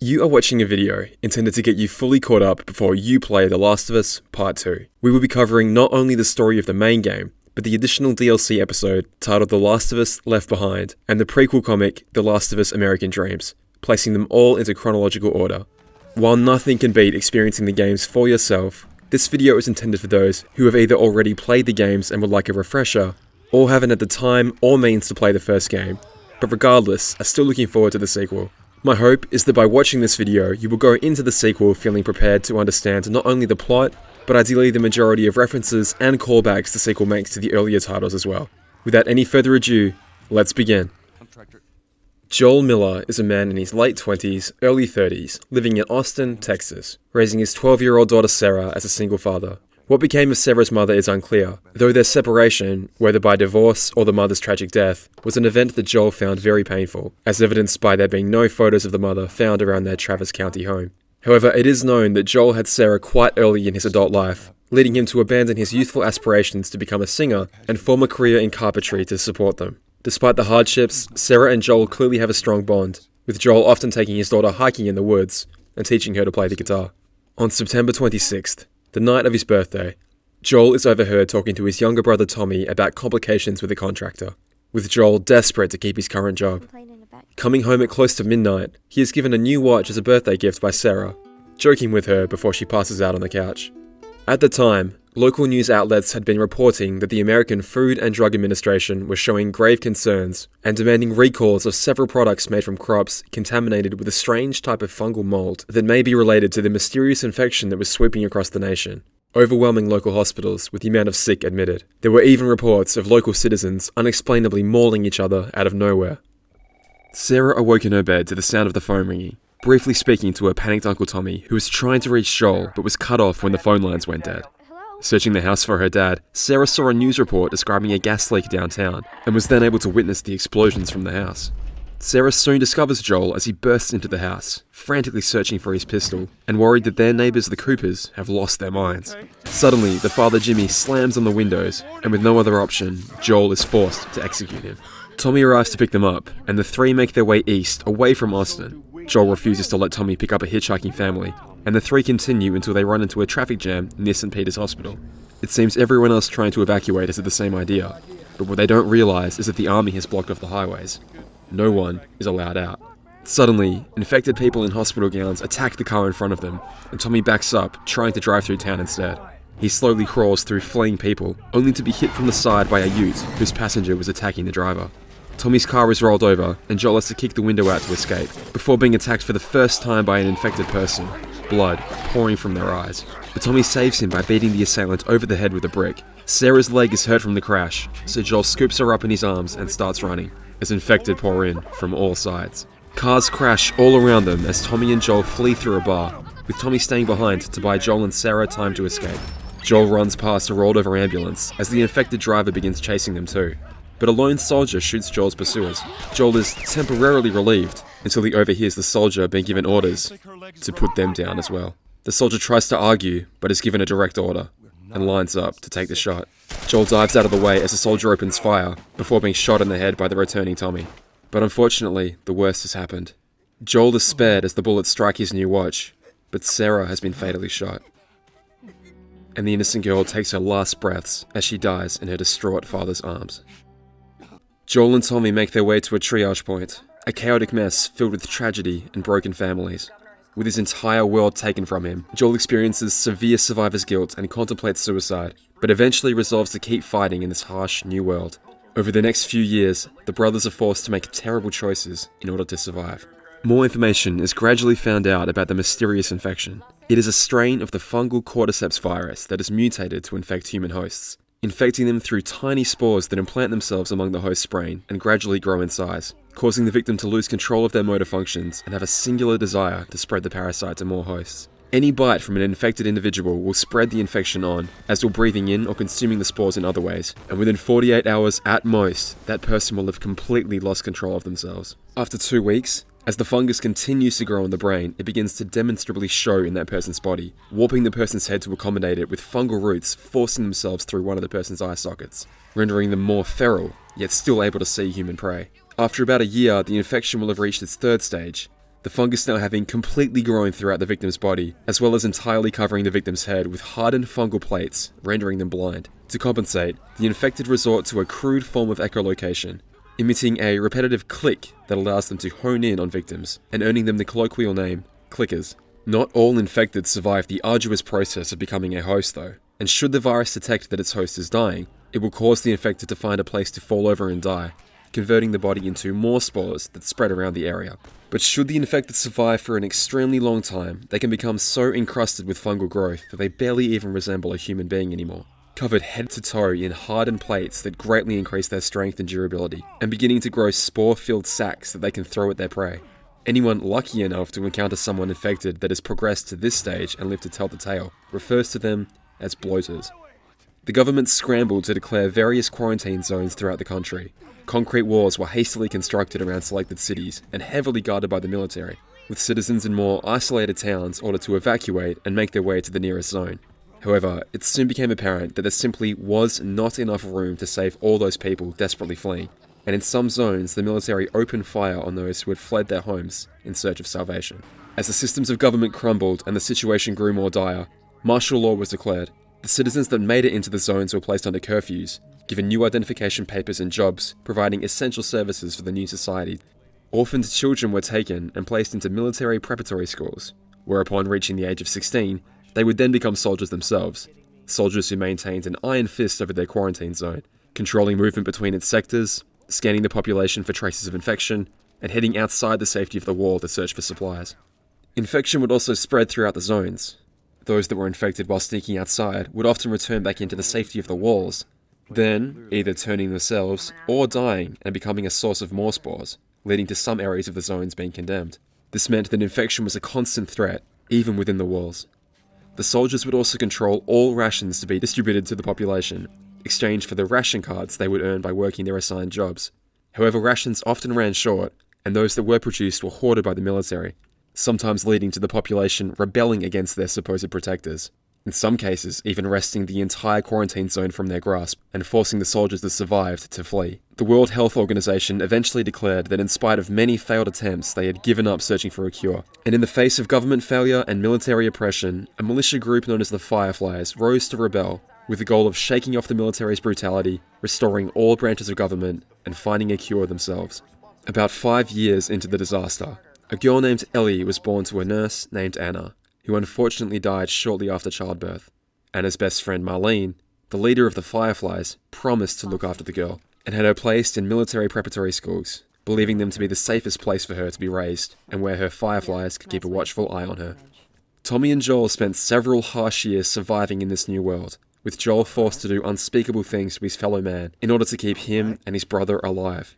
You are watching a video intended to get you fully caught up before you play The Last of Us Part 2. We will be covering not only the story of the main game, but the additional DLC episode titled The Last of Us Left Behind, and the prequel comic The Last of Us American Dreams, placing them all into chronological order. While nothing can beat experiencing the games for yourself, this video is intended for those who have either already played the games and would like a refresher, or haven't had the time or means to play the first game, but regardless, are still looking forward to the sequel. My hope is that by watching this video, you will go into the sequel feeling prepared to understand not only the plot, but ideally the majority of references and callbacks the sequel makes to the earlier titles as well. Without any further ado, let's begin. Joel Miller is a man in his late 20s, early 30s, living in Austin, Texas, raising his 12-year-old daughter Sarah as a single father. What became of Sarah's mother is unclear, though their separation, whether by divorce or the mother's tragic death, was an event that Joel found very painful, as evidenced by there being no photos of the mother found around their Travis County home. However, it is known that Joel had Sarah quite early in his adult life, leading him to abandon his youthful aspirations to become a singer and form a career in carpentry to support them. Despite the hardships, Sarah and Joel clearly have a strong bond, with Joel often taking his daughter hiking in the woods and teaching her to play the guitar. On September 26th, the night of his birthday, Joel is overheard talking to his younger brother Tommy about complications with a contractor, with Joel desperate to keep his current job. Coming home at close to midnight, he is given a new watch as a birthday gift by Sarah, joking with her before she passes out on the couch. At the time, local news outlets had been reporting that the American Food and Drug Administration was showing grave concerns and demanding recalls of several products made from crops contaminated with a strange type of fungal mold that may be related to the mysterious infection that was sweeping across the nation, overwhelming local hospitals with the amount of sick admitted. There were even reports of local citizens unexplainably mauling each other out of nowhere. Sarah awoke in her bed to the sound of the phone ringing, briefly speaking to her panicked Uncle Tommy, who was trying to reach Joel but was cut off when the phone lines went dead. Searching the house for her dad, Sarah saw a news report describing a gas leak downtown, and was then able to witness the explosions from the house. Sarah soon discovers Joel as he bursts into the house, frantically searching for his pistol, and worried that their neighbours the Coopers have lost their minds. Suddenly, the father Jimmy slams on the windows, and with no other option, Joel is forced to execute him. Tommy arrives to pick them up, and the three make their way east, away from Austin. Joel refuses to let Tommy pick up a hitchhiking family, and the three continue until they run into a traffic jam near St. Peter's Hospital. It seems everyone else trying to evacuate has had the same idea, but what they don't realise is that the army has blocked off the highways. No one is allowed out. Suddenly, infected people in hospital gowns attack the car in front of them, and Tommy backs up, trying to drive through town instead. He slowly crawls through fleeing people, only to be hit from the side by a ute whose passenger was attacking the driver. Tommy's car is rolled over, and Joel has to kick the window out to escape, before being attacked for the first time by an infected person, blood pouring from their eyes. But Tommy saves him by beating the assailant over the head with a brick. Sarah's leg is hurt from the crash, so Joel scoops her up in his arms and starts running, as infected pour in from all sides. Cars crash all around them as Tommy and Joel flee through a bar, with Tommy staying behind to buy Joel and Sarah time to escape. Joel runs past a rolled over ambulance as the infected driver begins chasing them too. But a lone soldier shoots Joel's pursuers. Joel is temporarily relieved until he overhears the soldier being given orders to put them down as well. The soldier tries to argue, but is given a direct order, and lines up to take the shot. Joel dives out of the way as the soldier opens fire, before being shot in the head by the returning Tommy. But unfortunately, the worst has happened. Joel is spared as the bullets strike his new watch, but Sarah has been fatally shot. And the innocent girl takes her last breaths as she dies in her distraught father's arms. Joel and Tommy make their way to a triage point, a chaotic mess filled with tragedy and broken families. With his entire world taken from him, Joel experiences severe survivor's guilt and contemplates suicide, but eventually resolves to keep fighting in this harsh new world. Over the next few years, the brothers are forced to make terrible choices in order to survive. More information is gradually found out about the mysterious infection. It is a strain of the fungal cordyceps virus that has mutated to infect human hosts, infecting them through tiny spores that implant themselves among the host's brain and gradually grow in size, causing the victim to lose control of their motor functions and have a singular desire to spread the parasite to more hosts. Any bite from an infected individual will spread the infection on, as will breathing in or consuming the spores in other ways, and within 48 hours at most, that person will have completely lost control of themselves. After 2 weeks, as the fungus continues to grow in the brain, it begins to demonstrably show in that person's body, warping the person's head to accommodate it with fungal roots forcing themselves through one of the person's eye sockets, rendering them more feral, yet still able to see human prey. After about a year, the infection will have reached its third stage, the fungus now having completely grown throughout the victim's body, as well as entirely covering the victim's head with hardened fungal plates, rendering them blind. To compensate, the infected resort to a crude form of echolocation, emitting a repetitive click that allows them to hone in on victims, and earning them the colloquial name, clickers. Not all infected survive the arduous process of becoming a host though, and should the virus detect that its host is dying, it will cause the infected to find a place to fall over and die, converting the body into more spores that spread around the area. But should the infected survive for an extremely long time, they can become so encrusted with fungal growth that they barely even resemble a human being anymore, covered head to toe in hardened plates that greatly increase their strength and durability, and beginning to grow spore-filled sacs that they can throw at their prey. Anyone lucky enough to encounter someone infected that has progressed to this stage and lived to tell the tale refers to them as bloaters. The government scrambled to declare various quarantine zones throughout the country. Concrete walls were hastily constructed around selected cities and heavily guarded by the military, with citizens in more isolated towns ordered to evacuate and make their way to the nearest zone. However, it soon became apparent that there simply was not enough room to save all those people desperately fleeing, and in some zones the military opened fire on those who had fled their homes in search of salvation. As the systems of government crumbled and the situation grew more dire, martial law was declared. The citizens that made it into the zones were placed under curfews, given new identification papers and jobs, providing essential services for the new society. Orphaned children were taken and placed into military preparatory schools, where upon reaching the age of 16, they would then become soldiers themselves, soldiers who maintained an iron fist over their quarantine zone, controlling movement between its sectors, scanning the population for traces of infection, and heading outside the safety of the wall to search for supplies. Infection would also spread throughout the zones. Those that were infected while sneaking outside would often return back into the safety of the walls, then either turning themselves or dying and becoming a source of more spores, leading to some areas of the zones being condemned. This meant that infection was a constant threat, even within the walls. The soldiers would also control all rations to be distributed to the population, exchanged for the ration cards they would earn by working their assigned jobs. However, rations often ran short, and those that were produced were hoarded by the military, sometimes leading to the population rebelling against their supposed protectors, in some cases even wresting the entire quarantine zone from their grasp and forcing the soldiers that survived to flee. The World Health Organization eventually declared that in spite of many failed attempts, they had given up searching for a cure. And in the face of government failure and military oppression, a militia group known as the Fireflies rose to rebel, with the goal of shaking off the military's brutality, restoring all branches of government, and finding a cure themselves. About 5 years into the disaster, a girl named Ellie was born to a nurse named Anna, who unfortunately died shortly after childbirth. Anna's best friend Marlene, the leader of the Fireflies, promised to look after the girl, and had her placed in military preparatory schools, believing them to be the safest place for her to be raised, and where her Fireflies could keep a watchful eye on her. Tommy and Joel spent several harsh years surviving in this new world, with Joel forced to do unspeakable things to his fellow man in order to keep him and his brother alive.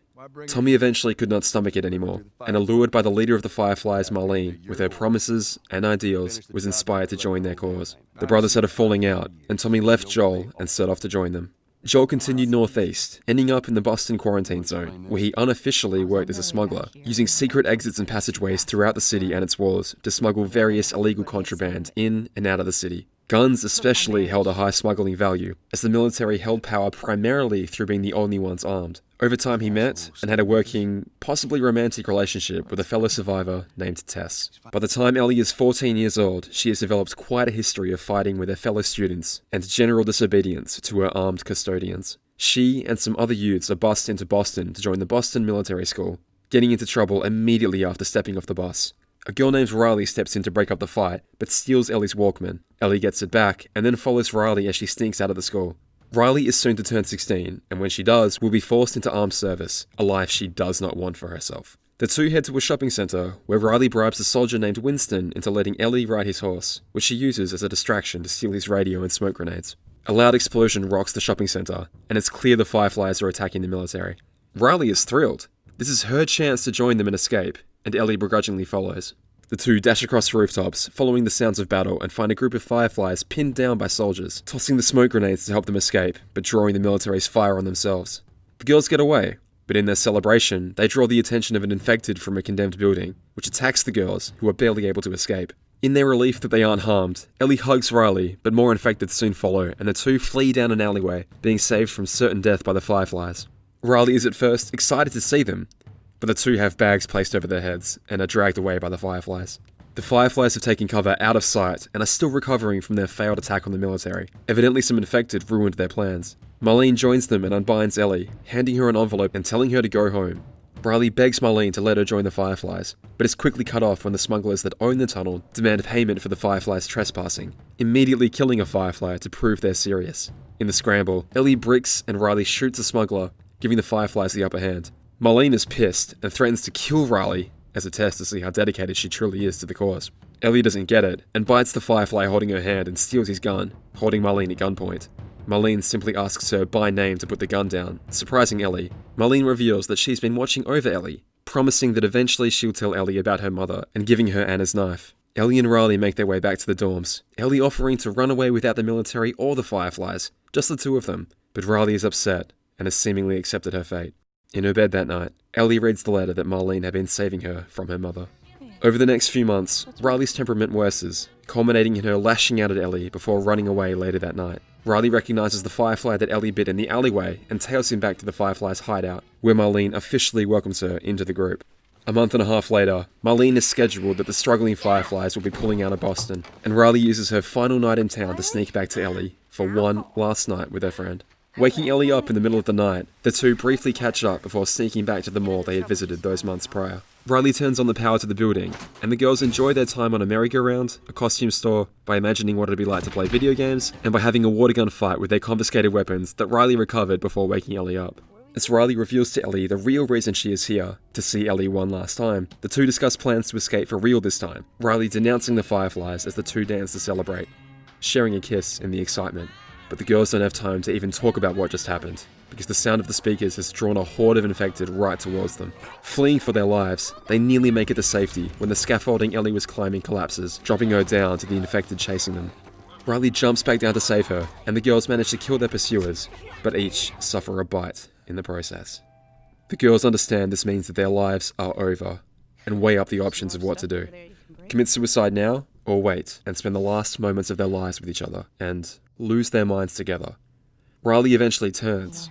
Tommy eventually could not stomach it anymore, and allured by the leader of the Fireflies, Marlene, with her promises and ideals, was inspired to join their cause. The brothers had a falling out, and Tommy left Joel and set off to join them. Joel continued northeast, ending up in the Boston quarantine zone, where he unofficially worked as a smuggler, using secret exits and passageways throughout the city and its walls to smuggle various illegal contraband in and out of the city. Guns especially held a high smuggling value, as the military held power primarily through being the only ones armed. Over time he met and had a working, possibly romantic relationship with a fellow survivor named Tess. By the time Ellie is 14 years old, she has developed quite a history of fighting with her fellow students and general disobedience to her armed custodians. She and some other youths are bussed into Boston to join the Boston Military School, getting into trouble immediately after stepping off the bus. A girl named Riley steps in to break up the fight, but steals Ellie's Walkman. Ellie gets it back, and then follows Riley as she sneaks out of the school. Riley is soon to turn 16, and when she does, will be forced into armed service, a life she does not want for herself. The two head to a shopping center, where Riley bribes a soldier named Winston into letting Ellie ride his horse, which she uses as a distraction to steal his radio and smoke grenades. A loud explosion rocks the shopping center, and it's clear the Fireflies are attacking the military. Riley is thrilled. This is her chance to join them and escape, and Ellie begrudgingly follows. The two dash across rooftops, following the sounds of battle, and find a group of Fireflies pinned down by soldiers, tossing the smoke grenades to help them escape, but drawing the military's fire on themselves. The girls get away, but in their celebration, they draw the attention of an infected from a condemned building, which attacks the girls, who are barely able to escape. In their relief that they aren't harmed, Ellie hugs Riley, but more infected soon follow, and the two flee down an alleyway, being saved from certain death by the Fireflies. Riley is at first excited to see them, but the two have bags placed over their heads and are dragged away by the Fireflies. The Fireflies have taken cover out of sight and are still recovering from their failed attack on the military. Evidently some infected ruined their plans. Marlene joins them and unbinds Ellie, handing her an envelope and telling her to go home. Riley begs Marlene to let her join the Fireflies, but is quickly cut off when the smugglers that own the tunnel demand payment for the Fireflies trespassing, immediately killing a Firefly to prove they're serious. In the scramble, Ellie bricks and Riley shoots a smuggler, giving the Fireflies the upper hand. Marlene is pissed and threatens to kill Riley as a test to see how dedicated she truly is to the cause. Ellie doesn't get it and bites the Firefly holding her hand and steals his gun, holding Marlene at gunpoint. Marlene simply asks her by name to put the gun down, surprising Ellie. Marlene reveals that she's been watching over Ellie, promising that eventually she'll tell Ellie about her mother and giving her Anna's knife. Ellie and Riley make their way back to the dorms, Ellie offering to run away without the military or the Fireflies, just the two of them, but Riley is upset and has seemingly accepted her fate. In her bed that night, Ellie reads the letter that Marlene had been saving her from her mother. Over the next few months, Riley's temperament worsens, culminating in her lashing out at Ellie before running away later that night. Riley recognizes the Firefly that Ellie bit in the alleyway and tails him back to the Firefly's hideout, where Marlene officially welcomes her into the group. A month and a half later, Marlene is scheduled that the struggling Fireflies will be pulling out of Boston, and Riley uses her final night in town to sneak back to Ellie for one last night with her friend. Waking Ellie up in the middle of the night, the two briefly catch up before sneaking back to the mall they had visited those months prior. Riley turns on the power to the building, and the girls enjoy their time on a merry-go-round, a costume store, by imagining what it'd be like to play video games, and by having a water gun fight with their confiscated weapons that Riley recovered before waking Ellie up. As Riley reveals to Ellie the real reason she is here, to see Ellie one last time, the two discuss plans to escape for real this time, Riley denouncing the Fireflies as the two dance to celebrate, sharing a kiss in the excitement. But the girls don't have time to even talk about what just happened, because the sound of the speakers has drawn a horde of infected right towards them. Fleeing for their lives, they nearly make it to safety when the scaffolding Ellie was climbing collapses, dropping her down to the infected chasing them. Riley jumps back down to save her, and the girls manage to kill their pursuers, but each suffer a bite in the process. The girls understand this means that their lives are over, and weigh up the options of what to do. Commit suicide now, or wait and spend the last moments of their lives with each other, and lose their minds together. Riley eventually turns,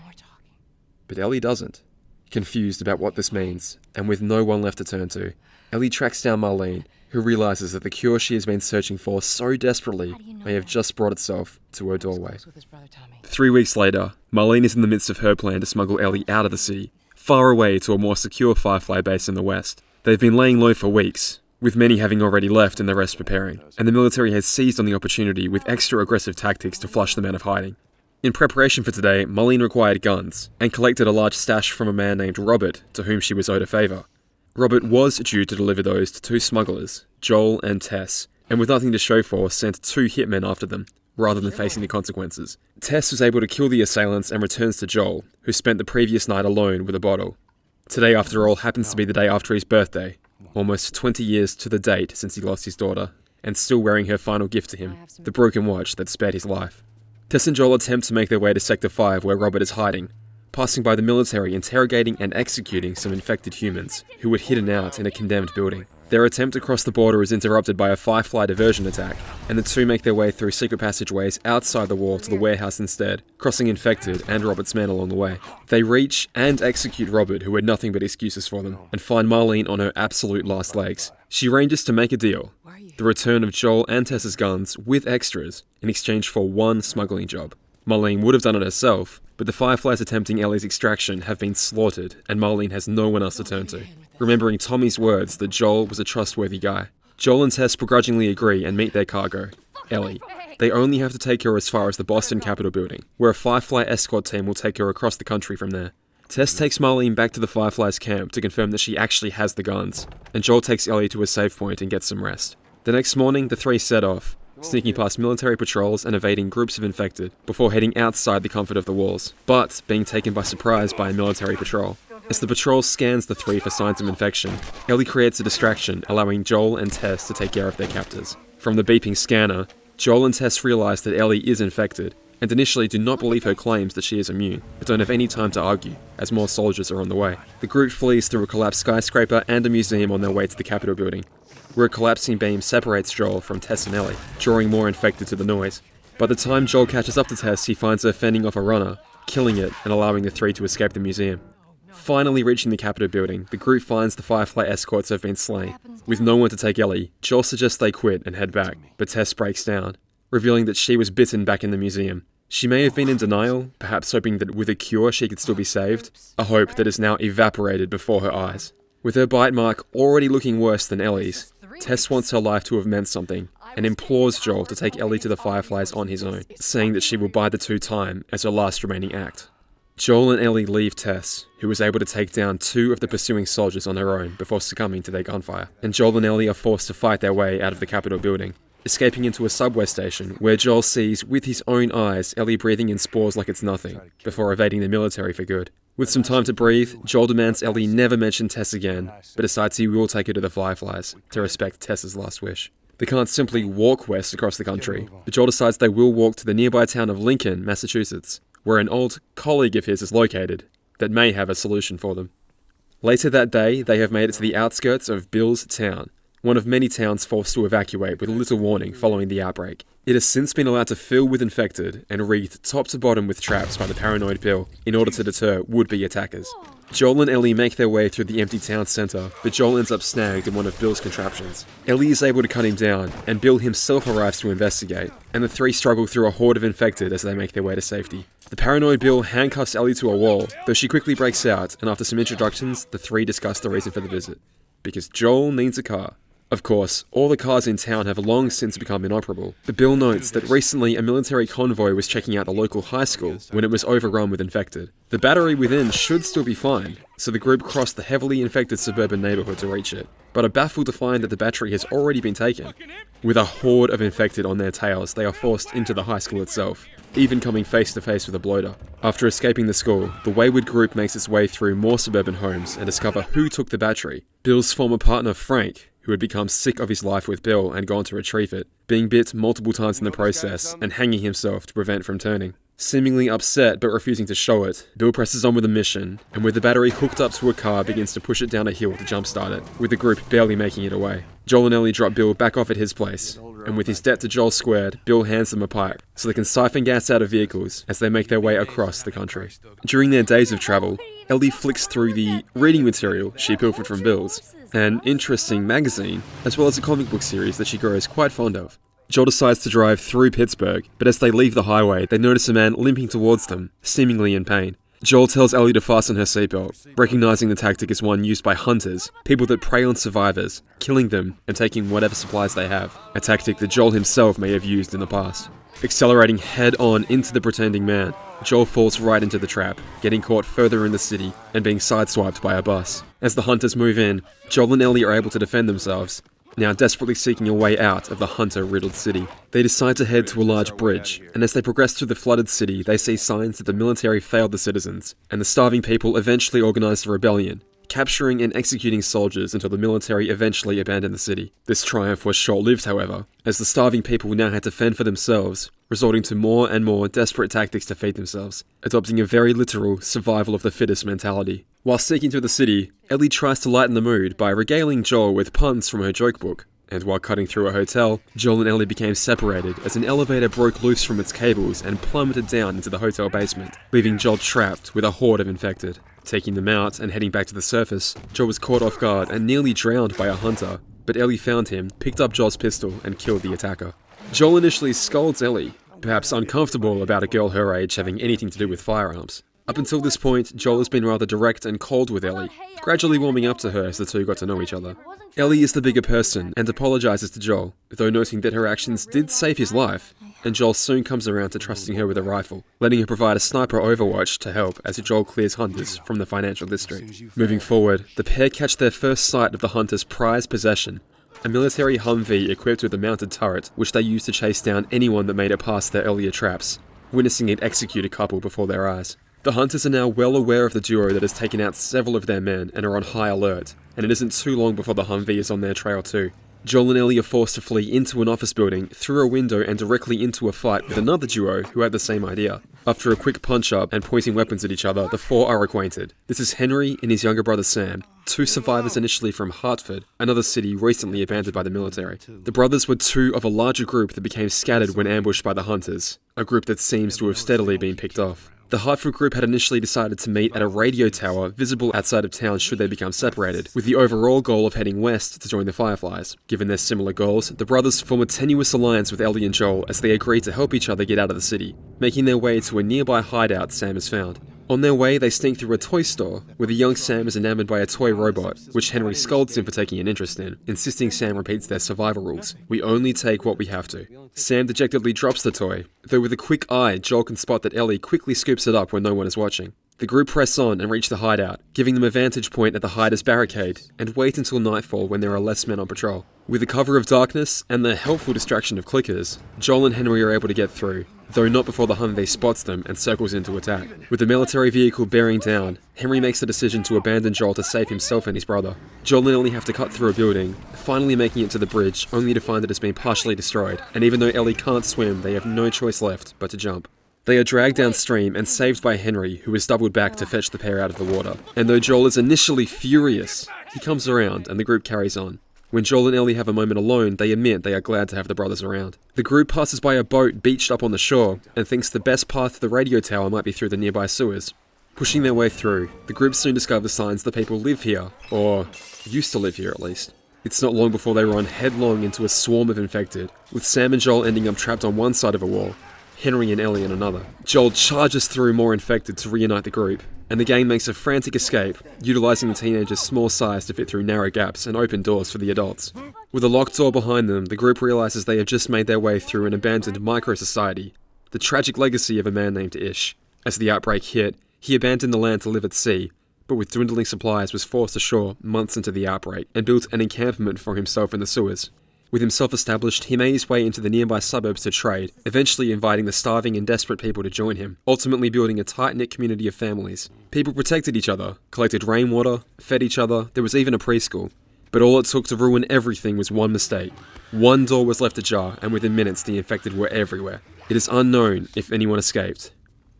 but Ellie doesn't. Confused about what this means, and with no one left to turn to, Ellie tracks down Marlene, who realizes that the cure she has been searching for so desperately may have just brought itself to her doorway. 3 weeks later, Marlene is in the midst of her plan to smuggle Ellie out of the city, far away to a more secure Firefly base in the west. They've been laying low for weeks, with many having already left and the rest preparing, and the military has seized on the opportunity with extra aggressive tactics to flush them out of hiding. In preparation for today, Marlene required guns, and collected a large stash from a man named Robert, to whom she was owed a favour. Robert was due to deliver those to two smugglers, Joel and Tess, and with nothing to show for, sent 2 hitmen after them, rather than facing the consequences. Tess was able to kill the assailants and returns to Joel, who spent the previous night alone with a bottle. Today, after all, happens to be the day after his birthday, almost 20 years to the date since he lost his daughter, and still wearing her final gift to him, the broken watch that spared his life. Tess and Joel attempt to make their way to Sector 5 where Robert is hiding, passing by the military interrogating and executing some infected humans who were hidden out in a condemned building. Their attempt to cross the border is interrupted by a Firefly diversion attack, and the two make their way through secret passageways outside the wall to the warehouse instead, crossing infected and Robert's men along the way. They reach and execute Robert, who had nothing but excuses for them, and find Marlene on her absolute last legs. She arranges to make a deal, the return of Joel and Tess's guns with extras in exchange for one smuggling job. Marlene would have done it herself, but the Fireflies attempting Ellie's extraction have been slaughtered, and Marlene has no one else to turn to, remembering Tommy's words that Joel was a trustworthy guy. Joel and Tess begrudgingly agree and meet their cargo, Ellie. They only have to take her as far as the Boston Capitol building, where a Firefly escort team will take her across the country from there. Tess takes Marlene back to the Fireflies camp to confirm that she actually has the guns, and Joel takes Ellie to a safe point and gets some rest. The next morning, the three set off, sneaking past military patrols and evading groups of infected, before heading outside the comfort of the walls, but being taken by surprise by a military patrol. As the patrol scans the three for signs of infection, Ellie creates a distraction, allowing Joel and Tess to take care of their captors. From the beeping scanner, Joel and Tess realize that Ellie is infected, and initially do not believe her claims that she is immune, but don't have any time to argue, as more soldiers are on the way. The group flees through a collapsed skyscraper and a museum on their way to the Capitol building, where a collapsing beam separates Joel from Tess and Ellie, drawing more infected to the noise. By the time Joel catches up to Tess, he finds her fending off a runner, killing it and allowing the three to escape the museum. Finally reaching the Capitol building, the group finds the Firefly escorts have been slain. With no one to take Ellie, Joel suggests they quit and head back, but Tess breaks down, revealing that she was bitten back in the museum. She may have been in denial, perhaps hoping that with a cure she could still be saved, a hope that is now evaporated before her eyes. With her bite mark already looking worse than Ellie's, Tess wants her life to have meant something, and implores Joel to take Ellie to the Fireflies on his own, saying that she will bide the two time as her last remaining act. Joel and Ellie leave Tess, who was able to take down 2 of the pursuing soldiers on her own before succumbing to their gunfire, and Joel and Ellie are forced to fight their way out of the Capitol building, escaping into a subway station where Joel sees with his own eyes Ellie breathing in spores like it's nothing, before evading the military for good. With some time to breathe, Joel demands Ellie never mention Tess again, but decides he will take her to the Fireflies, to respect Tess's last wish. They can't simply walk west across the country, but Joel decides they will walk to the nearby town of Lincoln, Massachusetts, where an old colleague of his is located, that may have a solution for them. Later that day, they have made it to the outskirts of Bill's town, one of many towns forced to evacuate with little warning following the outbreak. It has since been allowed to fill with infected and wreathed top to bottom with traps by the paranoid Bill in order to deter would-be attackers. Joel and Ellie make their way through the empty town centre, but Joel ends up snagged in one of Bill's contraptions. Ellie is able to cut him down, and Bill himself arrives to investigate, and the 3 struggle through a horde of infected as they make their way to safety. The paranoid Bill handcuffs Ellie to a wall, though she quickly breaks out, and after some introductions, the 3 discuss the reason for the visit. Because Joel needs a car. Of course, all the cars in town have long since become inoperable, but Bill notes that recently a military convoy was checking out the local high school when it was overrun with infected. The battery within should still be fine, so the group crossed the heavily infected suburban neighborhood to reach it, but are baffled to find that the battery has already been taken. With a horde of infected on their tails, they are forced into the high school itself, even coming face to face with a bloater. After escaping the school, the wayward group makes its way through more suburban homes and discover who took the battery. Bill's former partner Frank, who had become sick of his life with Bill and gone to retrieve it, being bit multiple times in the process and hanging himself to prevent from turning. Seemingly upset but refusing to show it, Bill presses on with the mission, and with the battery hooked up to a car begins to push it down a hill to jumpstart it, with the group barely making it away. Joel and Ellie drop Bill back off at his place, and with his debt to Joel squared, Bill hands them a pipe, so they can siphon gas out of vehicles as they make their way across the country. During their days of travel, Ellie flicks through the reading material she pilfered from Bill's, an interesting magazine, as well as a comic book series that she grows quite fond of. Joel decides to drive through Pittsburgh, but as they leave the highway, they notice a man limping towards them, seemingly in pain. Joel tells Ellie to fasten her seatbelt, recognizing the tactic as one used by hunters, people that prey on survivors, killing them and taking whatever supplies they have, a tactic that Joel himself may have used in the past. Accelerating head-on into the pretending man, Joel falls right into the trap, getting caught further in the city and being sideswiped by a bus. As the hunters move in, Joel and Ellie are able to defend themselves, now desperately seeking a way out of the hunter-riddled city. They decide to head to a large bridge, and as they progress through the flooded city, they see signs that the military failed the citizens, and the starving people eventually organized a rebellion, capturing and executing soldiers until the military eventually abandoned the city. This triumph was short-lived, however, as the starving people now had to fend for themselves, resorting to more and more desperate tactics to feed themselves, adopting a very literal survival of the fittest mentality. While seeking through the city, Ellie tries to lighten the mood by regaling Joel with puns from her joke book, and while cutting through a hotel, Joel and Ellie became separated as an elevator broke loose from its cables and plummeted down into the hotel basement, leaving Joel trapped with a horde of infected. Taking them out and heading back to the surface, Joel was caught off guard and nearly drowned by a hunter, but Ellie found him, picked up Joel's pistol, and killed the attacker. Joel initially scolds Ellie, perhaps uncomfortable about a girl her age having anything to do with firearms. Up until this point, Joel has been rather direct and cold with Ellie, gradually warming up to her as the two got to know each other. Ellie is the bigger person and apologizes to Joel, though noting that her actions did save his life, and Joel soon comes around to trusting her with a rifle, letting her provide a sniper overwatch to help as Joel clears hunters from the financial district. Moving forward, the pair catch their first sight of the hunter's prized possession, a military Humvee equipped with a mounted turret, which they use to chase down anyone that made it past their earlier traps, witnessing it execute a couple before their eyes. The hunters are now well aware of the duo that has taken out several of their men and are on high alert, and it isn't too long before the Humvee is on their trail too. Joel and Ellie are forced to flee into an office building, through a window and directly into a fight with another duo who had the same idea. After a quick punch-up and pointing weapons at each other, the four are acquainted. This is Henry and his younger brother Sam, two survivors initially from Hartford, another city recently abandoned by the military. The brothers were two of a larger group that became scattered when ambushed by the hunters, a group that seems to have steadily been picked off. The Hartford group had initially decided to meet at a radio tower visible outside of town should they become separated, with the overall goal of heading west to join the Fireflies. Given their similar goals, the brothers form a tenuous alliance with Ellie and Joel as they agree to help each other get out of the city, making their way to a nearby hideout Sam has found. On their way, they sneak through a toy store, where the young Sam is enamored by a toy robot, which Henry scolds him for taking an interest in, insisting Sam repeats their survival rules. We only take what we have to. Sam dejectedly drops the toy, though with a quick eye, Joel can spot that Ellie quickly scoops it up when no one is watching. The group press on and reach the hideout, giving them a vantage point at the hider's barricade, and wait until nightfall when there are less men on patrol. With the cover of darkness and the helpful distraction of clickers, Joel and Henry are able to get through, though not before the Humvee spots them and circles in to attack. With the military vehicle bearing down, Henry makes the decision to abandon Joel to save himself and his brother. Joel and Ellie have to cut through a building, finally making it to the bridge, only to find it has been partially destroyed, and even though Ellie can't swim, they have no choice left but to jump. They are dragged downstream and saved by Henry, who is doubled back to fetch the pair out of the water. And though Joel is initially furious, he comes around and the group carries on. When Joel and Ellie have a moment alone, they admit they are glad to have the brothers around. The group passes by a boat beached up on the shore and thinks the best path to the radio tower might be through the nearby sewers. Pushing their way through, the group soon discovers signs that people live here, or used to live here at least. It's not long before they run headlong into a swarm of infected, with Sam and Joel ending up trapped on one side of a wall, Henry and Ellie on another. Joel charges through more infected to reunite the group, and the gang makes a frantic escape, utilising the teenagers' small size to fit through narrow gaps and open doors for the adults. With a locked door behind them, the group realises they have just made their way through an abandoned micro-society, the tragic legacy of a man named Ish. As the outbreak hit, he abandoned the land to live at sea, but with dwindling supplies was forced ashore months into the outbreak and built an encampment for himself in the sewers. With himself established, he made his way into the nearby suburbs to trade, eventually inviting the starving and desperate people to join him, ultimately building a tight-knit community of families. People protected each other, collected rainwater, fed each other, there was even a preschool. But all it took to ruin everything was one mistake. One door was left ajar, and within minutes the infected were everywhere. It is unknown if anyone escaped,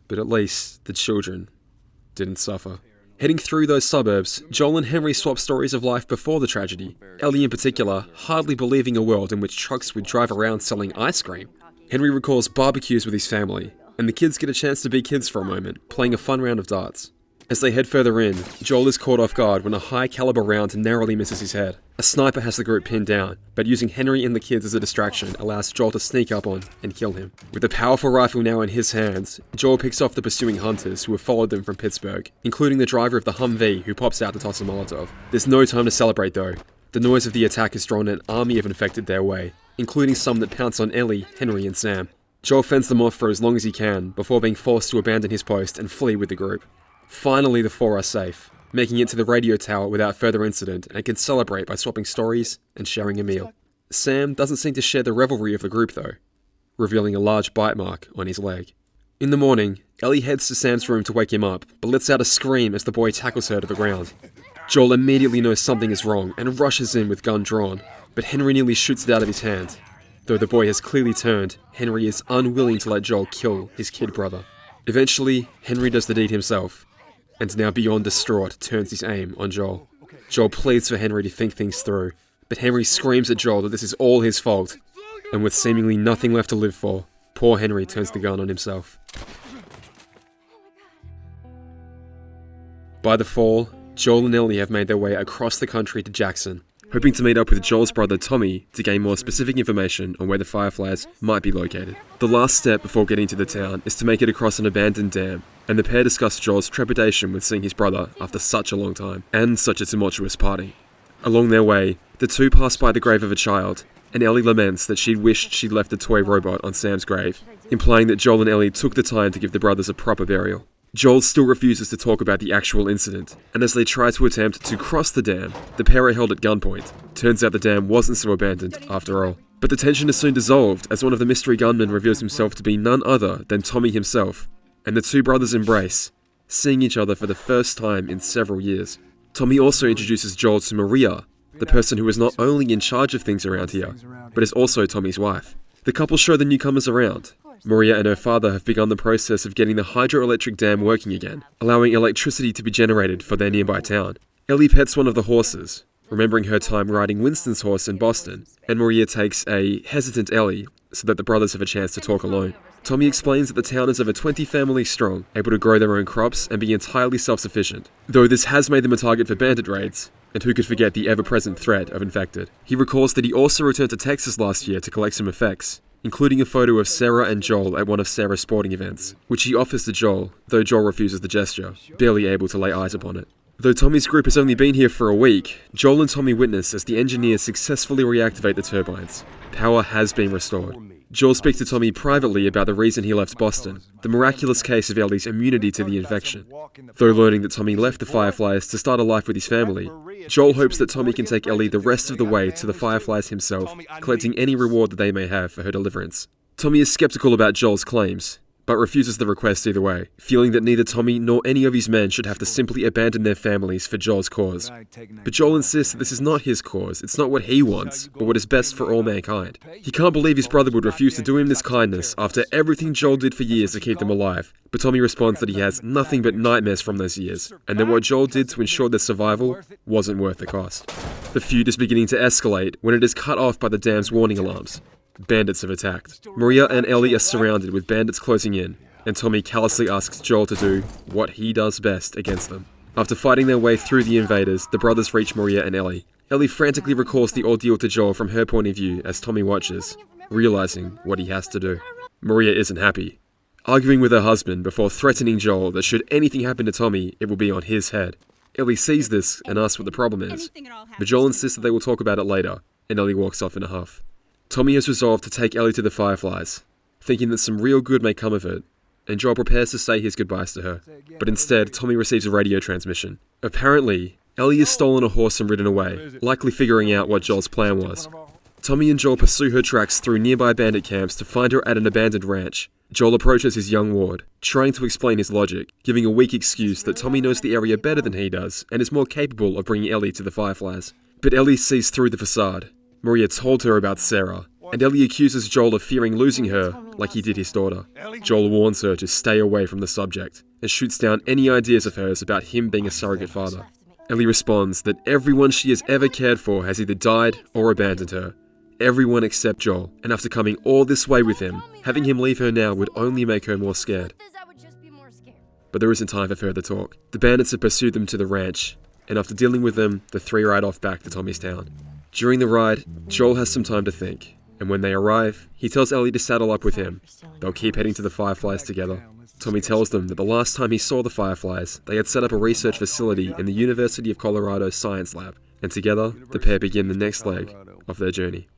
but at least the children didn't suffer. Heading through those suburbs, Joel and Henry swap stories of life before the tragedy, Ellie in particular hardly believing a world in which trucks would drive around selling ice cream. Henry recalls barbecues with his family, and the kids get a chance to be kids for a moment, playing a fun round of darts. As they head further in, Joel is caught off guard when a high-caliber round narrowly misses his head. A sniper has the group pinned down, but using Henry and the kids as a distraction allows Joel to sneak up on and kill him. With a powerful rifle now in his hands, Joel picks off the pursuing hunters who have followed them from Pittsburgh, including the driver of the Humvee who pops out to toss a Molotov. There's no time to celebrate though. The noise of the attack has drawn an army of infected their way, including some that pounce on Ellie, Henry and Sam. Joel fends them off for as long as he can, before being forced to abandon his post and flee with the group. Finally, the four are safe, making it to the radio tower without further incident and can celebrate by swapping stories and sharing a meal. Sam doesn't seem to share the revelry of the group though, revealing a large bite mark on his leg. In the morning, Ellie heads to Sam's room to wake him up, but lets out a scream as the boy tackles her to the ground. Joel immediately knows something is wrong and rushes in with gun drawn, but Henry nearly shoots it out of his hand. Though the boy has clearly turned, Henry is unwilling to let Joel kill his kid brother. Eventually, Henry does the deed himself, and now beyond distraught, turns his aim on Joel. Joel pleads for Henry to think things through, but Henry screams at Joel that this is all his fault, and with seemingly nothing left to live for, poor Henry turns the gun on himself. By the fall, Joel and Ellie have made their way across the country to Jackson, hoping to meet up with Joel's brother Tommy to gain more specific information on where the Fireflies might be located. The last step before getting to the town is to make it across an abandoned dam, and the pair discuss Joel's trepidation with seeing his brother after such a long time, and such a tumultuous parting. Along their way, the two pass by the grave of a child, and Ellie laments that she'd wished she'd left the toy robot on Sam's grave, implying that Joel and Ellie took the time to give the brothers a proper burial. Joel still refuses to talk about the actual incident, and as they try to attempt to cross the dam, the pair are held at gunpoint. Turns out the dam wasn't so abandoned after all. But the tension is soon dissolved as one of the mystery gunmen reveals himself to be none other than Tommy himself, and the two brothers embrace, seeing each other for the first time in several years. Tommy also introduces Joel to Maria, the person who is not only in charge of things around here, but is also Tommy's wife. The couple show the newcomers around. Maria and her father have begun the process of getting the hydroelectric dam working again, allowing electricity to be generated for their nearby town. Ellie pets one of the horses, remembering her time riding Winston's horse in Boston, and Maria takes a hesitant Ellie so that the brothers have a chance to talk alone. Tommy explains that the town is over 20 families strong, able to grow their own crops and be entirely self-sufficient, though this has made them a target for bandit raids, and who could forget the ever-present threat of infected. He recalls that he also returned to Texas last year to collect some effects, including a photo of Sarah and Joel at one of Sarah's sporting events, which he offers to Joel, though Joel refuses the gesture, barely able to lay eyes upon it. Though Tommy's group has only been here for a week, Joel and Tommy witness as the engineers successfully reactivate the turbines. Power has been restored. Joel speaks to Tommy privately about the reason he left Boston, the miraculous case of Ellie's immunity to the infection. Though learning that Tommy left the Fireflies to start a life with his family, Joel hopes that Tommy can take Ellie the rest of the way to the Fireflies himself, collecting any reward that they may have for her deliverance. Tommy is skeptical about Joel's claims, but refuses the request either way, feeling that neither Tommy nor any of his men should have to simply abandon their families for Joel's cause. But Joel insists that this is not his cause, it's not what he wants, but what is best for all mankind. He can't believe his brother would refuse to do him this kindness after everything Joel did for years to keep them alive, but Tommy responds that he has nothing but nightmares from those years, and that what Joel did to ensure their survival wasn't worth the cost. The feud is beginning to escalate when it is cut off by the dam's warning alarms. Bandits have attacked. Maria and Ellie are surrounded with bandits closing in, and Tommy callously asks Joel to do what he does best against them. After fighting their way through the invaders, the brothers reach Maria and Ellie. Ellie frantically recalls the ordeal to Joel from her point of view as Tommy watches, realizing what he has to do. Maria isn't happy, arguing with her husband before threatening Joel that should anything happen to Tommy, it will be on his head. Ellie sees this and asks what the problem is, but Joel insists that they will talk about it later, and Ellie walks off in a huff. Tommy has resolved to take Ellie to the Fireflies, thinking that some real good may come of it, and Joel prepares to say his goodbyes to her. But instead, Tommy receives a radio transmission. Apparently, Ellie has stolen a horse and ridden away, likely figuring out what Joel's plan was. Tommy and Joel pursue her tracks through nearby bandit camps to find her at an abandoned ranch. Joel approaches his young ward, trying to explain his logic, giving a weak excuse that Tommy knows the area better than he does, and is more capable of bringing Ellie to the Fireflies. But Ellie sees through the facade. Maria told her about Sarah, and Ellie accuses Joel of fearing losing her like he did his daughter. Joel warns her to stay away from the subject, and shoots down any ideas of hers about him being a surrogate father. Ellie responds that everyone she has ever cared for has either died or abandoned her. Everyone except Joel, and after coming all this way with him, having him leave her now would only make her more scared. But there isn't time for further talk. The bandits have pursued them to the ranch, and after dealing with them, the three ride off back to Tommy's town. During the ride, Joel has some time to think, and when they arrive, he tells Ellie to saddle up with him. They'll keep heading to the Fireflies together. Tommy tells them that the last time he saw the Fireflies, they had set up a research facility in the University of Colorado Science Lab, and together, the pair begin the next leg of their journey.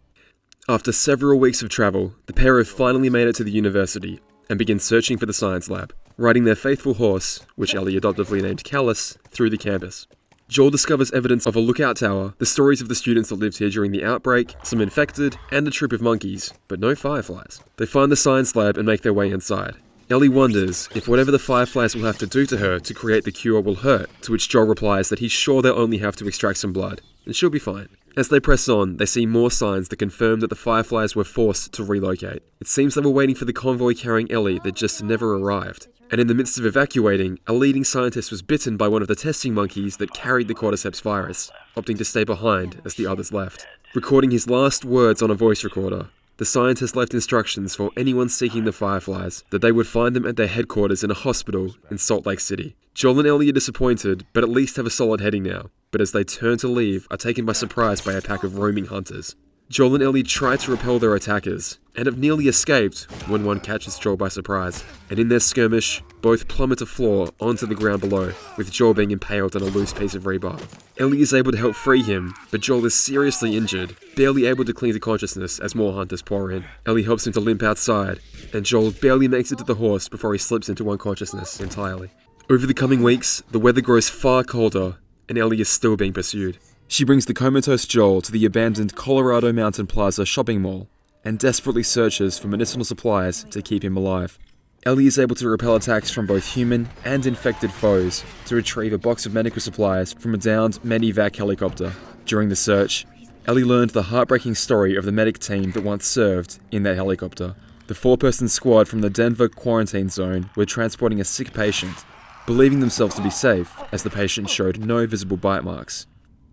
After several weeks of travel, the pair have finally made it to the university, and begin searching for the science lab, riding their faithful horse, which Ellie adoptively named Callus, through the campus. Joel discovers evidence of a lookout tower, the stories of the students that lived here during the outbreak, some infected, and a troop of monkeys, but no fireflies. They find the science lab and make their way inside. Ellie wonders if whatever the Fireflies will have to do to her to create the cure will hurt, to which Joel replies that he's sure they'll only have to extract some blood, and she'll be fine. As they press on, they see more signs that confirm that the Fireflies were forced to relocate. It seems they were waiting for the convoy carrying Ellie that just never arrived. And in the midst of evacuating, a leading scientist was bitten by one of the testing monkeys that carried the cordyceps virus, opting to stay behind as the others left. Recording his last words on a voice recorder, the scientist left instructions for anyone seeking the Fireflies that they would find them at their headquarters in a hospital in Salt Lake City. Joel and Ellie are disappointed, but at least have a solid heading now. But as they turn to leave, are taken by surprise by a pack of roaming hunters. Joel and Ellie try to repel their attackers, and have nearly escaped when one catches Joel by surprise. And in their skirmish, both plummet to floor onto the ground below, with Joel being impaled on a loose piece of rebar. Ellie is able to help free him, but Joel is seriously injured, barely able to cling to consciousness as more hunters pour in. Ellie helps him to limp outside, and Joel barely makes it to the horse before he slips into unconsciousness entirely. Over the coming weeks, the weather grows far colder, and Ellie is still being pursued. She brings the comatose Joel to the abandoned Colorado Mountain Plaza shopping mall, and desperately searches for medicinal supplies to keep him alive. Ellie is able to repel attacks from both human and infected foes to retrieve a box of medical supplies from a downed Medivac helicopter. During the search, Ellie learned the heartbreaking story of the medic team that once served in that helicopter. The 4-person squad from the Denver quarantine zone were transporting a sick patient, believing themselves to be safe as the patient showed no visible bite marks.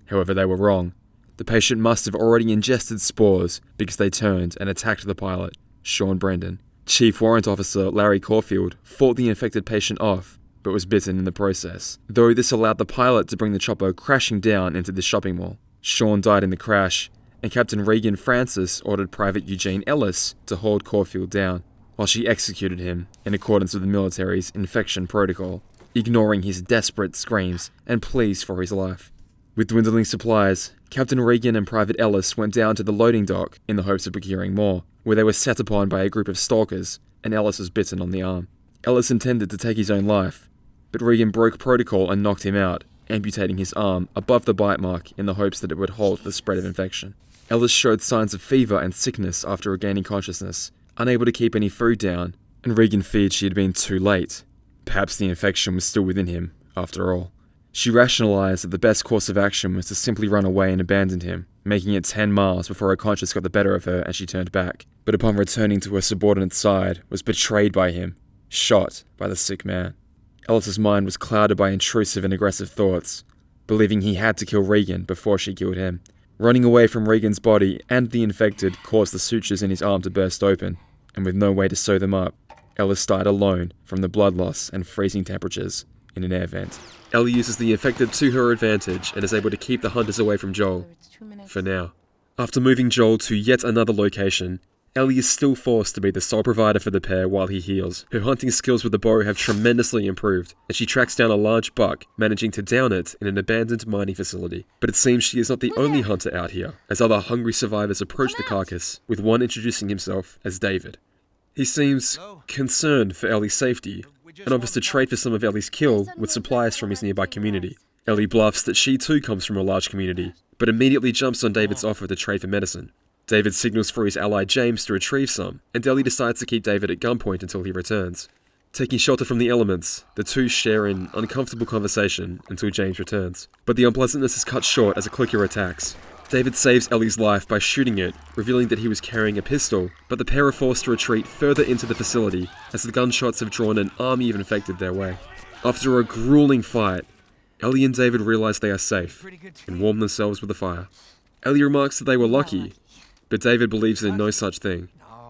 However, they were wrong. The patient must have already ingested spores because they turned and attacked the pilot. Sean Brendan. Chief Warrant Officer Larry Caulfield fought the infected patient off, but was bitten in the process, though this allowed the pilot to bring the chopper crashing down into the shopping mall. Sean died in the crash, and Captain Regan Francis ordered Private Eugene Ellis to hold Caulfield down, while she executed him in accordance with the military's infection protocol, ignoring his desperate screams and pleas for his life. With dwindling supplies, Captain Regan and Private Ellis went down to the loading dock in the hopes of procuring more, where they were set upon by a group of stalkers, and Ellis was bitten on the arm. Ellis intended to take his own life, but Regan broke protocol and knocked him out, amputating his arm above the bite mark in the hopes that it would halt the spread of infection. Ellis showed signs of fever and sickness after regaining consciousness, unable to keep any food down, and Regan feared she had been too late. Perhaps the infection was still within him, after all. She rationalized that the best course of action was to simply run away and abandon him, making it 10 miles before her conscience got the better of her and she turned back, but upon returning to her subordinate's side, was betrayed by him, shot by the sick man. Ellis's mind was clouded by intrusive and aggressive thoughts, believing he had to kill Regan before she killed him. Running away from Regan's body and the infected caused the sutures in his arm to burst open, and with no way to sew them up, Ellis died alone from the blood loss and freezing temperatures in an air vent. Ellie uses the infected to her advantage and is able to keep the hunters away from Joel, for now. After moving Joel to yet another location, Ellie is still forced to be the sole provider for the pair while he heals. Her hunting skills with the bow have tremendously improved, and she tracks down a large buck, managing to down it in an abandoned mining facility. But it seems she is not the only hunter out here, as other hungry survivors approach the carcass, with one introducing himself as David. He seems concerned for Ellie's safety, and offers to trade for some of Ellie's kill with supplies from his nearby community. Ellie bluffs that she too comes from a large community, but immediately jumps on David's offer to trade for medicine. David signals for his ally James to retrieve some, and Ellie decides to keep David at gunpoint until he returns. Taking shelter from the elements, the two share an uncomfortable conversation until James returns. But the unpleasantness is cut short as a clicker attacks. David saves Ellie's life by shooting it, revealing that he was carrying a pistol, but the pair are forced to retreat further into the facility as the gunshots have drawn an army of infected their way. After a grueling fight, Ellie and David realize they are safe and warm themselves with a fire. Ellie remarks that they were lucky, but David believes in no such thing,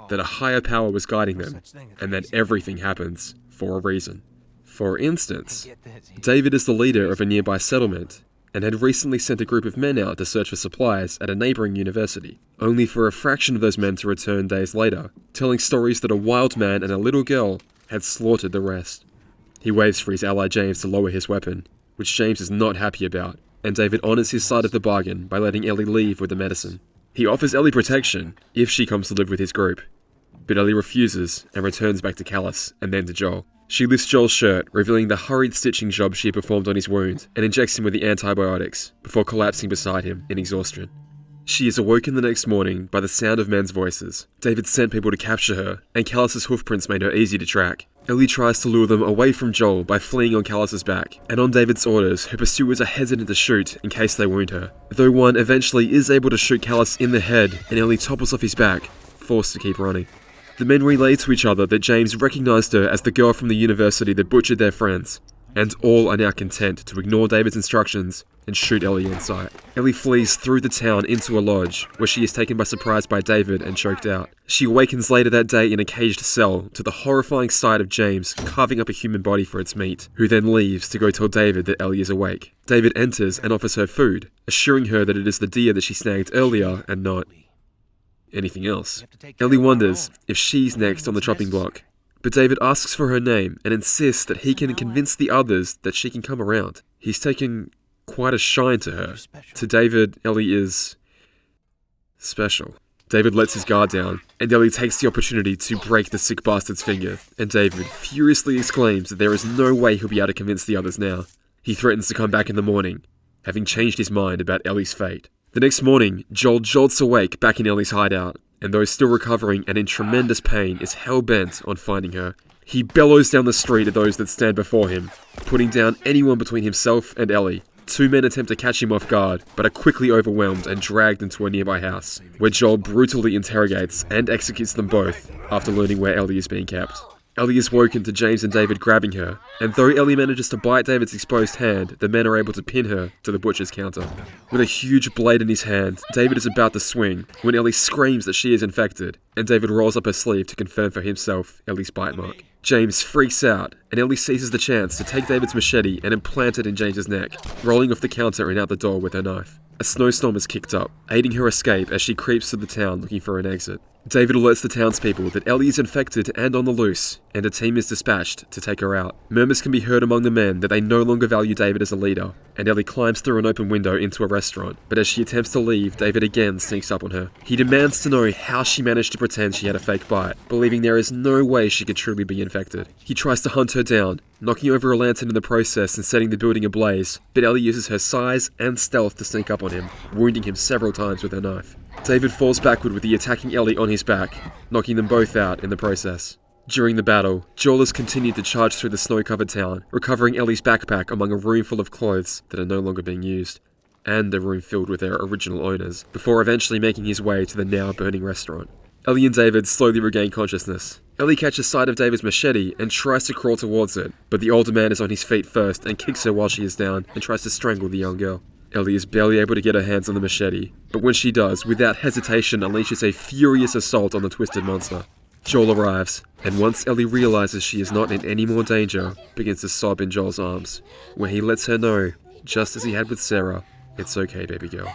that a higher power was guiding them, and that everything happens for a reason. For instance, David is the leader of a nearby settlement, and had recently sent a group of men out to search for supplies at a neighbouring university, only for a fraction of those men to return days later, telling stories that a wild man and a little girl had slaughtered the rest. He waits for his ally James to lower his weapon, which James is not happy about, and David honours his side of the bargain by letting Ellie leave with the medicine. He offers Ellie protection if she comes to live with his group, but Ellie refuses and returns back to Callus and then to Joel. She lifts Joel's shirt, revealing the hurried stitching job she had performed on his wound, and injects him with the antibiotics, before collapsing beside him in exhaustion. She is awoken the next morning by the sound of men's voices. David sent people to capture her, and Callus's hoofprints made her easy to track. Ellie tries to lure them away from Joel by fleeing on Callus's back, and on David's orders, her pursuers are hesitant to shoot in case they wound her. Though one eventually is able to shoot Callus in the head, and Ellie topples off his back, forced to keep running. The men relay to each other that James recognized her as the girl from the university that butchered their friends, and all are now content to ignore David's instructions and shoot Ellie on sight. Ellie flees through the town into a lodge, where she is taken by surprise by David and choked out. She awakens later that day in a caged cell to the horrifying sight of James carving up a human body for its meat, who then leaves to go tell David that Ellie is awake. David enters and offers her food, assuring her that it is the deer that she snagged earlier and not anything else. Ellie wonders if she's next on the chopping block, but David asks for her name and insists that he can convince the others that she can come around. He's taken quite a shine to her. To David, Ellie is special. David lets his guard down, and Ellie takes the opportunity to break the sick bastard's finger, and David furiously exclaims that there is no way he'll be able to convince the others now. He threatens to come back in the morning, having changed his mind about Ellie's fate. The next morning, Joel jolts awake back in Ellie's hideout, and though still recovering and in tremendous pain, is hell-bent on finding her. He bellows down the street at those that stand before him, putting down anyone between himself and Ellie. Two men attempt to catch him off guard, but are quickly overwhelmed and dragged into a nearby house, where Joel brutally interrogates and executes them both after learning where Ellie is being kept. Ellie is woken to James and David grabbing her, and though Ellie manages to bite David's exposed hand, the men are able to pin her to the butcher's counter. With a huge blade in his hand, David is about to swing when Ellie screams that she is infected, and David rolls up her sleeve to confirm for himself Ellie's bite mark. James freaks out, and Ellie seizes the chance to take David's machete and implant it in James's neck, rolling off the counter and out the door with her knife. A snowstorm is kicked up, aiding her escape as she creeps through the town looking for an exit. David alerts the townspeople that Ellie is infected and on the loose, and a team is dispatched to take her out. Murmurs can be heard among the men that they no longer value David as a leader, and Ellie climbs through an open window into a restaurant, but as she attempts to leave, David again sneaks up on her. He demands to know how she managed to pretend she had a fake bite, believing there is no way she could truly be infected. He tries to hunt her down, knocking over a lantern in the process and setting the building ablaze, but Ellie uses her size and stealth to sneak up on him, wounding him several times with her knife. David falls backward with the attacking Ellie on his back, knocking them both out in the process. During the battle, Joel has continued to charge through the snow-covered town, recovering Ellie's backpack among a room full of clothes that are no longer being used, and a room filled with their original owners, before eventually making his way to the now-burning restaurant. Ellie and David slowly regain consciousness. Ellie catches sight of David's machete and tries to crawl towards it, but the older man is on his feet first and kicks her while she is down and tries to strangle the young girl. Ellie is barely able to get her hands on the machete, but when she does, without hesitation unleashes a furious assault on the twisted monster. Joel arrives, and once Ellie realizes she is not in any more danger, begins to sob in Joel's arms, where he lets her know, just as he had with Sarah, it's okay, baby girl.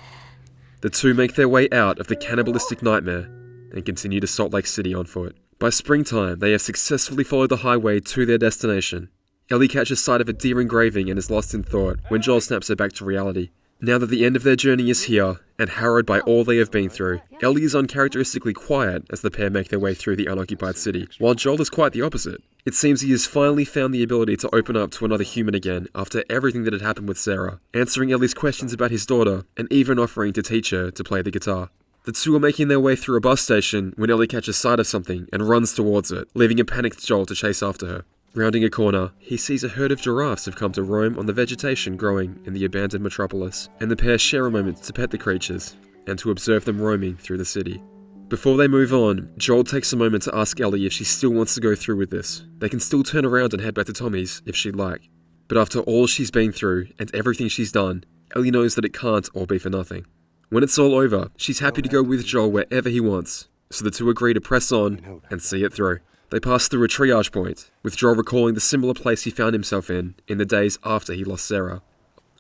The two make their way out of the cannibalistic nightmare and continue to Salt Lake City on foot. By springtime, they have successfully followed the highway to their destination. Ellie catches sight of a deer engraving and is lost in thought when Joel snaps her back to reality. Now that the end of their journey is here, and harrowed by all they have been through, Ellie is uncharacteristically quiet as the pair make their way through the unoccupied city, while Joel is quite the opposite. It seems he has finally found the ability to open up to another human again after everything that had happened with Sarah, answering Ellie's questions about his daughter, and even offering to teach her to play the guitar. The two are making their way through a bus station when Ellie catches sight of something and runs towards it, leaving a panicked Joel to chase after her. Rounding a corner, he sees a herd of giraffes have come to roam on the vegetation growing in the abandoned metropolis, and the pair share a moment to pet the creatures and to observe them roaming through the city. Before they move on, Joel takes a moment to ask Ellie if she still wants to go through with this. They can still turn around and head back to Tommy's if she'd like. But after all she's been through and everything she's done, Ellie knows that it can't all be for nothing. When it's all over, she's happy to go with Joel wherever he wants, so the two agree to press on and see it through. They pass through a triage point, with Joel recalling the similar place he found himself in the days after he lost Sarah.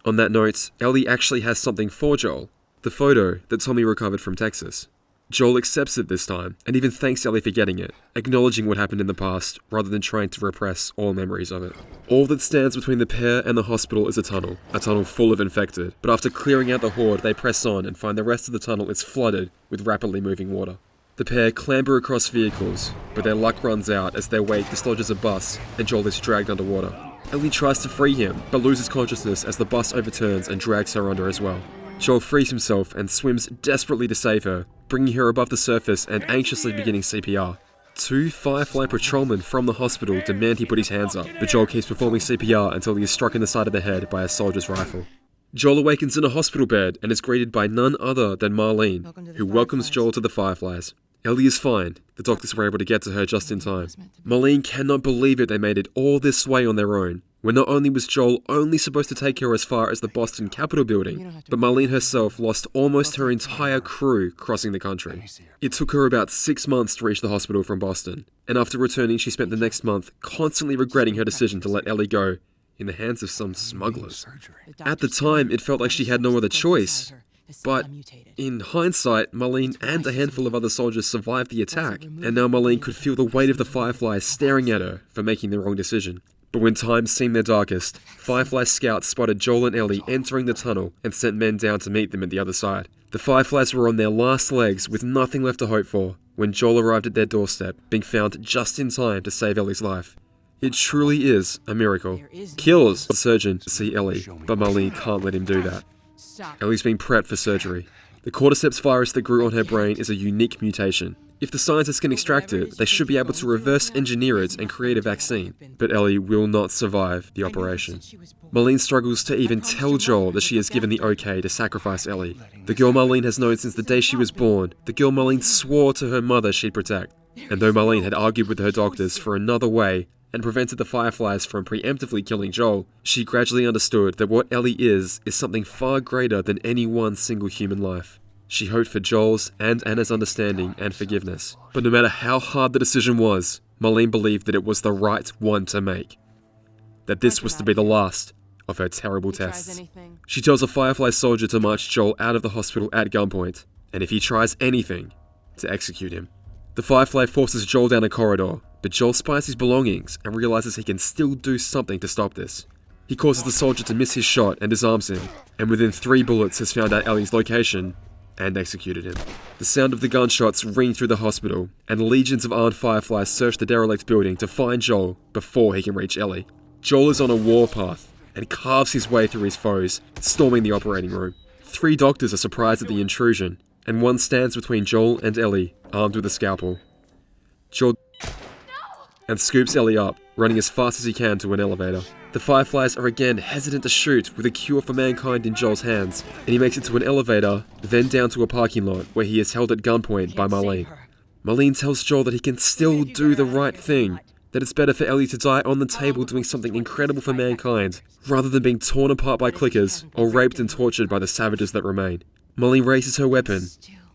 On that note, Ellie actually has something for Joel, the photo that Tommy recovered from Texas. Joel accepts it this time, and even thanks Ellie for getting it, acknowledging what happened in the past rather than trying to repress all memories of it. All that stands between the pair and the hospital is a tunnel full of infected, but after clearing out the horde they press on and find the rest of the tunnel is flooded with rapidly moving water. The pair clamber across vehicles, but their luck runs out as their weight dislodges a bus and Joel is dragged underwater. Ellie tries to free him, but loses consciousness as the bus overturns and drags her under as well. Joel frees himself and swims desperately to save her, bringing her above the surface and anxiously beginning CPR. Two Firefly patrolmen from the hospital demand he put his hands up, but Joel keeps performing CPR until he is struck in the side of the head by a soldier's rifle. Joel awakens in a hospital bed and is greeted by none other than Marlene, who welcomes Joel to the Fireflies. Ellie is fine. The doctors were able to get to her just in time. Marlene cannot believe it they made it all this way on their own, when not only was Joel only supposed to take her as far as the Boston Capitol building, but Marlene herself lost almost her entire crew crossing the country. It took her about 6 months to reach the hospital from Boston, and after returning she spent the next month constantly regretting her decision to let Ellie go in the hands of some smugglers. At the time, it felt like she had no other choice. But in hindsight, Marlene and a handful of other soldiers survived the attack, and now Marlene could feel the weight of the Fireflies staring at her for making the wrong decision. But when times seemed their darkest, Firefly scouts spotted Joel and Ellie entering the tunnel and sent men down to meet them at the other side. The Fireflies were on their last legs with nothing left to hope for when Joel arrived at their doorstep, being found just in time to save Ellie's life. It truly is a miracle. Kills the surgeon to see Ellie, but Marlene can't let him do that. Ellie's being prepped for surgery. The cordyceps virus that grew on her brain is a unique mutation. If the scientists can extract it, they should be able to reverse engineer it and create a vaccine. But Ellie will not survive the operation. Marlene struggles to even tell Joel that she has given the okay to sacrifice Ellie. The girl Marlene has known since the day she was born, the girl Marlene swore to her mother she'd protect. And though Marlene had argued with her doctors for another way and prevented the Fireflies from preemptively killing Joel, she gradually understood that what Ellie is something far greater than any one single human life. She hoped for Joel's and Anna's understanding and forgiveness. But no matter how hard the decision was, Marlene believed that it was the right one to make. That this was to be the last of her terrible tests. She tells a Firefly soldier to march Joel out of the hospital at gunpoint, and if he tries anything, to execute him. The Firefly forces Joel down a corridor, but Joel spies his belongings and realizes he can still do something to stop this. He causes the soldier to miss his shot and disarms him, and within 3 bullets has found out Ellie's location and executed him. The sound of the gunshots ring through the hospital, and legions of armed Fireflies search the derelict building to find Joel before he can reach Ellie. Joel is on a warpath and carves his way through his foes, storming the operating room. 3 doctors are surprised at the intrusion, and one stands between Joel and Ellie, armed with a scalpel. Joel and scoops Ellie up, running as fast as he can to an elevator. The Fireflies are again hesitant to shoot with a cure for mankind in Joel's hands, and he makes it to an elevator, then down to a parking lot where he is held at gunpoint by Marlene. Marlene tells Joel that he can still do the right thing, that it's better for Ellie to die on the table doing something incredible for mankind, rather than being torn apart by clickers or raped and tortured by the savages that remain. Marlene raises her weapon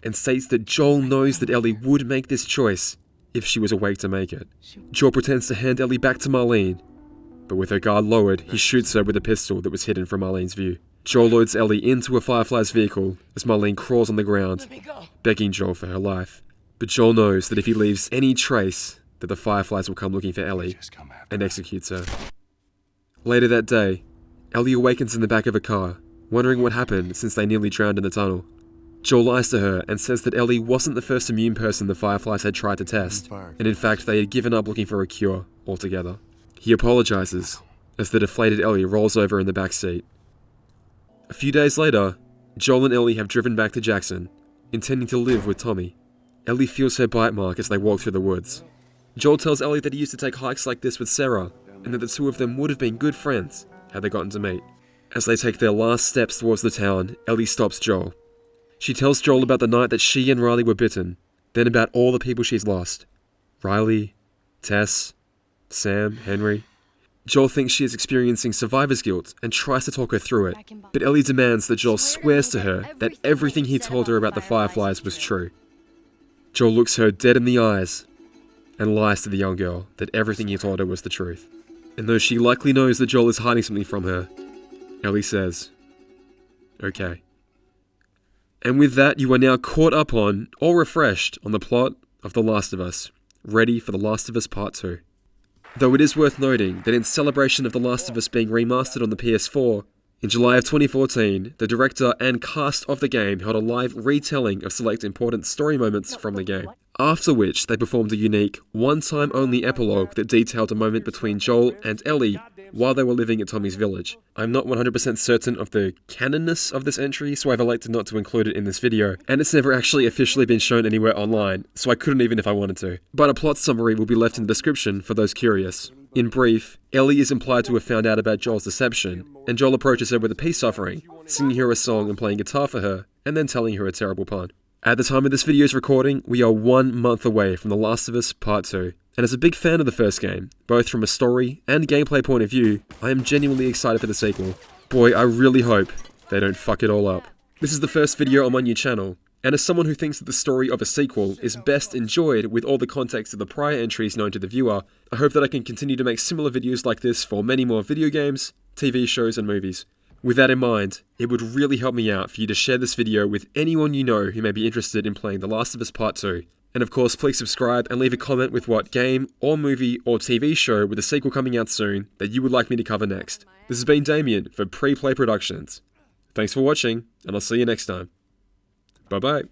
and states that Joel knows that Ellie would make this choice if she was awake to make it. Joel pretends to hand Ellie back to Marlene, but with her guard lowered, he shoots her with a pistol that was hidden from Marlene's view. Joel loads Ellie into a Firefly's vehicle as Marlene crawls on the ground, begging Joel for her life. But Joel knows that if he leaves any trace, that the Fireflies will come looking for Ellie and executes her. Later that day, Ellie awakens in the back of a car, wondering what happened since they nearly drowned in the tunnel. Joel lies to her and says that Ellie wasn't the first immune person the Fireflies had tried to test, and in fact they had given up looking for a cure altogether. He apologizes as the deflated Ellie rolls over in the back seat. A few days later, Joel and Ellie have driven back to Jackson, intending to live with Tommy. Ellie feels her bite mark as they walk through the woods. Joel tells Ellie that he used to take hikes like this with Sarah, and that the two of them would have been good friends had they gotten to meet. As they take their last steps towards the town, Ellie stops Joel. She tells Joel about the night that she and Riley were bitten, then about all the people she's lost. Riley, Tess, Sam, Henry. Joel thinks she is experiencing survivor's guilt and tries to talk her through it, but Ellie demands that Joel swears to her that everything he told her about the Fireflies was true. Joel looks her dead in the eyes and lies to the young girl that everything he told her was the truth. And though she likely knows that Joel is hiding something from her, Ellie says, "Okay." And with that, you are now caught up on, or refreshed, on the plot of The Last of Us, ready for The Last of Us Part 2. Though it is worth noting that in celebration of The Last of Us being remastered on the PS4, in July of 2014, the director and cast of the game held a live retelling of select important story moments from the game, after which they performed a unique, one-time only epilogue that detailed a moment between Joel and Ellie while they were living at Tommy's village. I'm not 100% certain of the canonness of this entry, so I've elected not to include it in this video, and it's never actually officially been shown anywhere online, so I couldn't even if I wanted to. But a plot summary will be left in the description for those curious. In brief, Ellie is implied to have found out about Joel's deception, and Joel approaches her with a peace offering, singing her a song and playing guitar for her, and then telling her a terrible pun. At the time of this video's recording, we are 1 month away from The Last of Us Part 2, and as a big fan of the first game, both from a story and gameplay point of view, I am genuinely excited for the sequel. Boy, I really hope they don't fuck it all up. This is the first video on my new channel, and as someone who thinks that the story of a sequel is best enjoyed with all the context of the prior entries known to the viewer, I hope that I can continue to make similar videos like this for many more video games, TV shows and movies. With that in mind, it would really help me out for you to share this video with anyone you know who may be interested in playing The Last of Us Part 2. And of course, please subscribe and leave a comment with what game, or movie, or TV show with a sequel coming out soon that you would like me to cover next. This has been Damien for PrePlay Productions. Thanks for watching, and I'll see you next time. Bye bye.